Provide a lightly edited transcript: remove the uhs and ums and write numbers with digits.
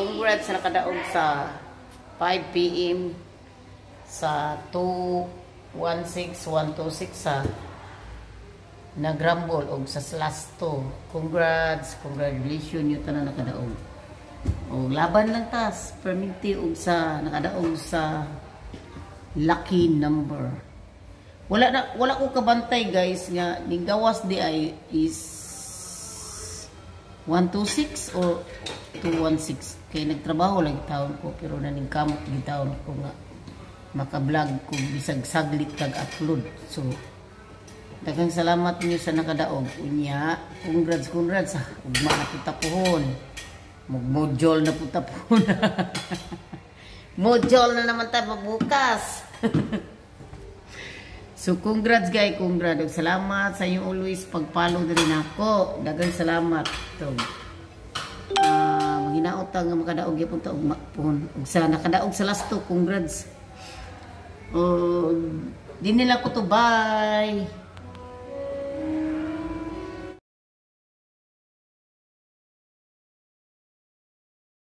congrats sa nakadaog sa 5 PM sa 216126 sa nagrambol og sa last 2. Congratulations yung tanan nakadaog. O laban lang tas perminti og sa nakadaog sa lucky number. Wala ko kabantay guys nga ning gawas di ay is 126 or 216 kay nagtrabaho lang taon ko pero naning kamot gitaon ko nga maka-vlog ko bisag saglit kag upload. So daghang salamat niyo sa nakadaog unya. Congrats ugma na putapuhon module na putapuhon module na naman tayo bukas. So congrats guys, congrats. Salamat sa inyo always pag-follow din ako. Daghang salamat. So, maghinaot nga makadaog gyapon ta og makpon. Ug sa nakadaog sa last 2, congrats. Di nila ko to bye.